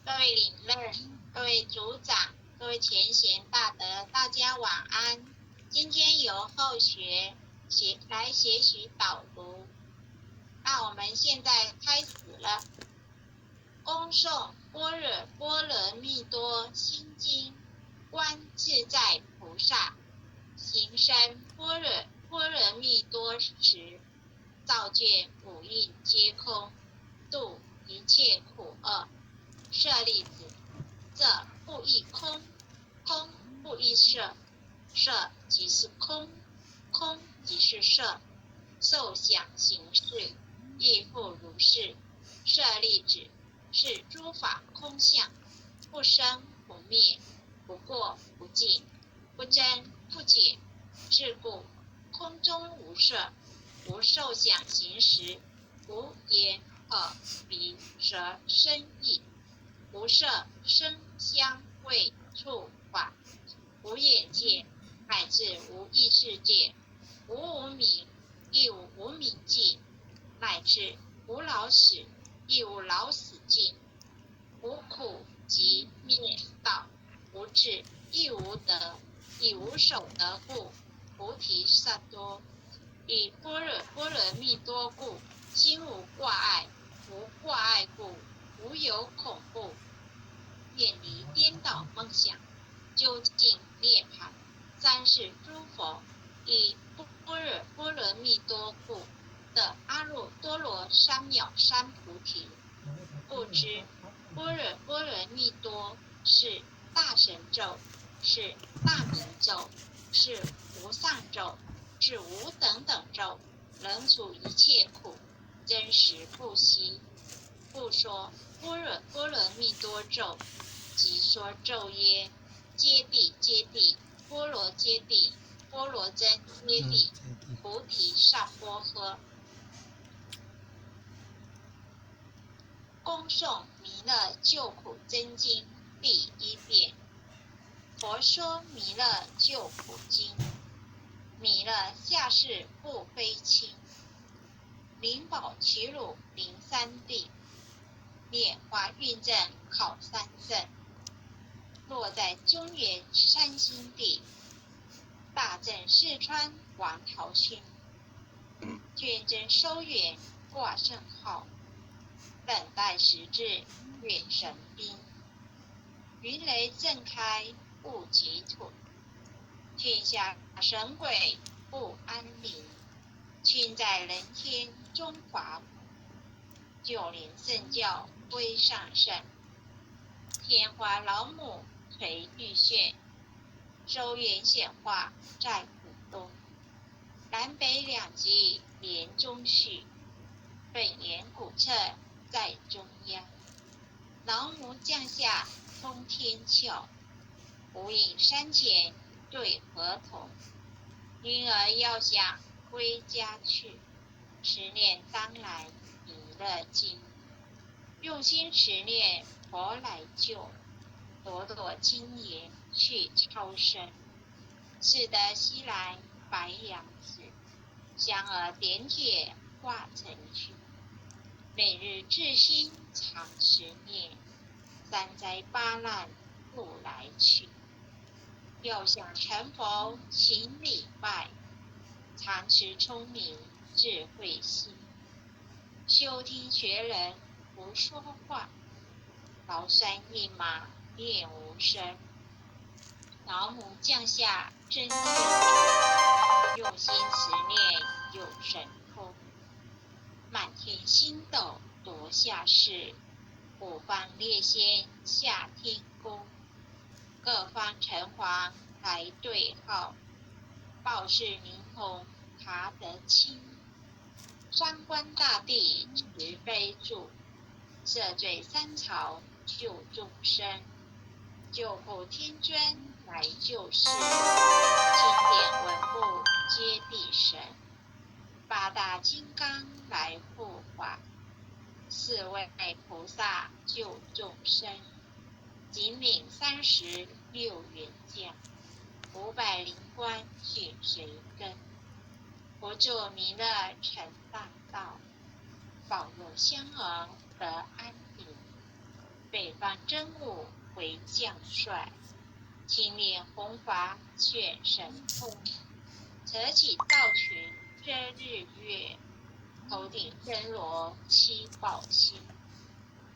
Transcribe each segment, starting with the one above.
各位领任、各位组长、各位前贤大德，大家晚安。今天由后学来学习导读，那我们现在开始了。恭诵般若波罗蜜多心经，观自在菩萨行深般若波罗蜜多时，照见五蕴皆空，度一切苦厄。舍利子，这不异空，空不异色，色即是空，空即是色，受想行识亦复如是。舍利子，是诸法空相，不生不灭，不过不净，不增不减。是故空中无色，无受想行识，无眼耳鼻舌身意，无色声香味触法，无眼界，乃至无意识界，无无明，亦无无明尽，乃至无老死，亦无老死尽，无苦集灭道，无智，亦无得，亦无所得故，菩提萨埵。以般若波罗蜜多故，心无挂碍，无挂碍故，无有恐怖，远离颠倒梦想，究竟涅槃。三世诸佛以般若波罗蜜多故的阿耨多罗三藐三菩提，故知般若波罗蜜多是大神咒，是大明咒，是无上咒，是无等等咒，能除一切苦，真实不息。不说般若波罗蜜多咒，即说咒曰：揭谛揭谛，波罗揭谛，波罗僧揭谛，菩提萨婆诃。恭诵弥勒救苦真经第一遍。佛说弥勒救苦经。弥勒下世不非亲，灵宝齐鲁灵三地，莲花运正考三圣，落在中原三星地，大正四川王陶勋，卷真收元挂圣号，等待时至月神兵，云雷震开不及土，天下神鬼不安宁，亲在人天中华普，就连圣教归上圣，天花老母垂玉线，周圆显化在浦东，南北两极连中续，本源古刹在中央，老母降下通天窍，无影山前对河童，婴儿要想归家去，持念当来弥勒经，用心持念佛来救，朵朵金莲去超生，是得西来白杨子，香儿点铁化成去，每日至心常持念，三灾八难不来去，要想成佛行礼拜，常持聪明智慧心，修听学人不说话，劳山一马念无声，老母降下真天主，用心持念有神通，满天星斗夺下世，五方列仙下天宫，各方城隍来对号，报事明红他得清，三官大帝慈悲助，赦罪三朝救众生，救苦天尊来救世，经典文部接地神，八大金刚来护法，四位菩萨救众生，仅领36元将，500灵官选谁跟？佛助弥勒成大道，保佑香儿得安宁。北方方真武为将帅，青脸红发显神通，扯起道裙遮日月，头顶灯笼七宝星，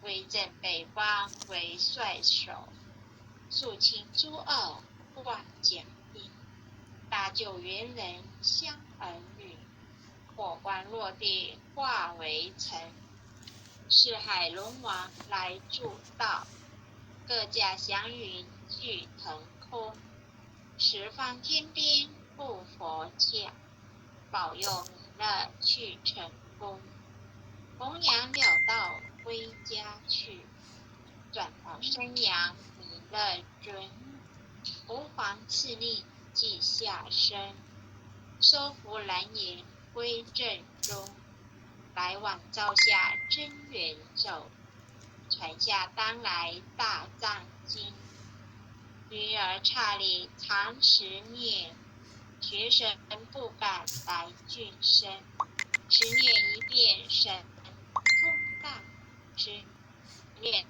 威震北方为帅首，肃清诸恶万甲兵，大救元人相儿女，破关落地化为尘，四海龙王来助道，各家祥云聚腾空，十方天兵护佛驾，保佑弥勒去成功，弘扬了道归家去，转到生阳弥勒尊，吾皇赐令即下生，收服蓝颜归正中，来往照下真元咒，传下当来大藏经，女儿刹里常时念，学神不敢来俊生，十念一遍神通大，十念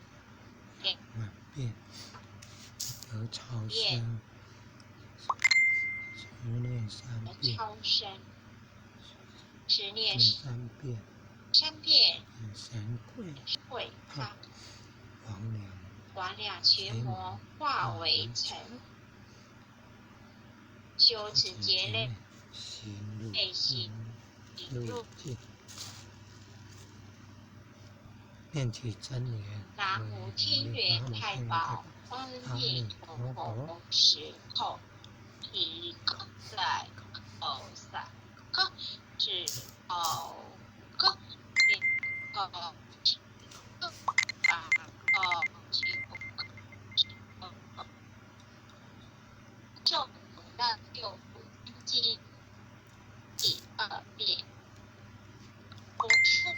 万变得超生，十念三遍，超生，十念三遍，三遍神会怕魍魍魉魔化为尘，修持劫类行入境，念起真言，南无天元太保阿弥陀佛时候，一个在口三个之后个一个八个九个咒那六经第二遍，不出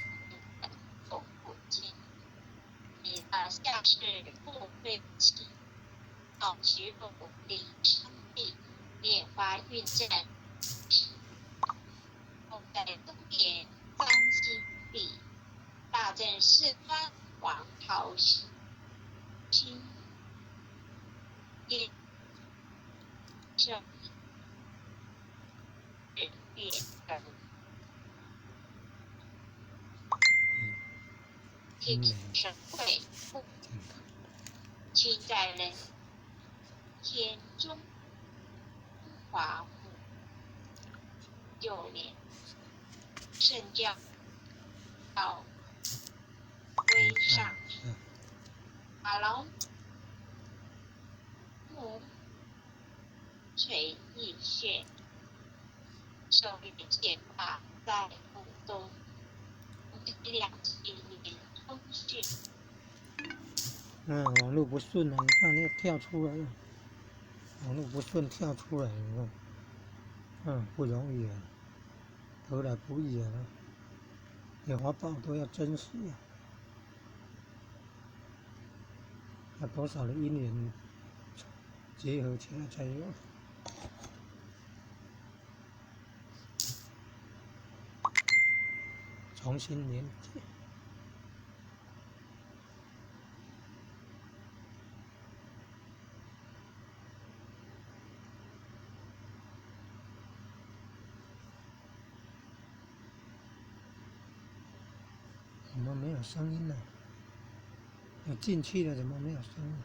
不经，弥勒下世不废弃，好徐福临山地，莲花运阵，后在东边张心地，大正四川王桃心殿正日月灯，天神会不亲在人天中华府，幼年圣教到威上马龙母垂意穴，受于解法在浦东2007年通讯。网络不顺了，你看那个跳出来了，网络不顺跳出来，你看，不容易啊，得来不易啊，有法宝都要珍惜啊，要多少的因缘结合起来才有。重新连接。怎么没有声音呢？有进去了，怎么没有声音？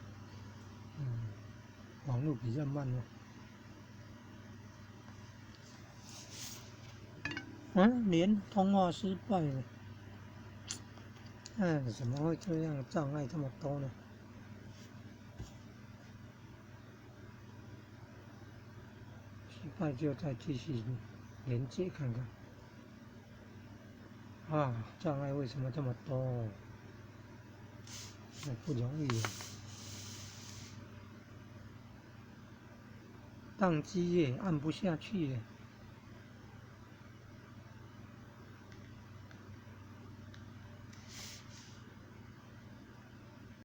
网络比较慢哦。连通话失败了。怎么会这样？障碍这么多呢？失败就再继续连接看看。障碍为什么这么多？不容易啊！宕机耶，按不下去耶。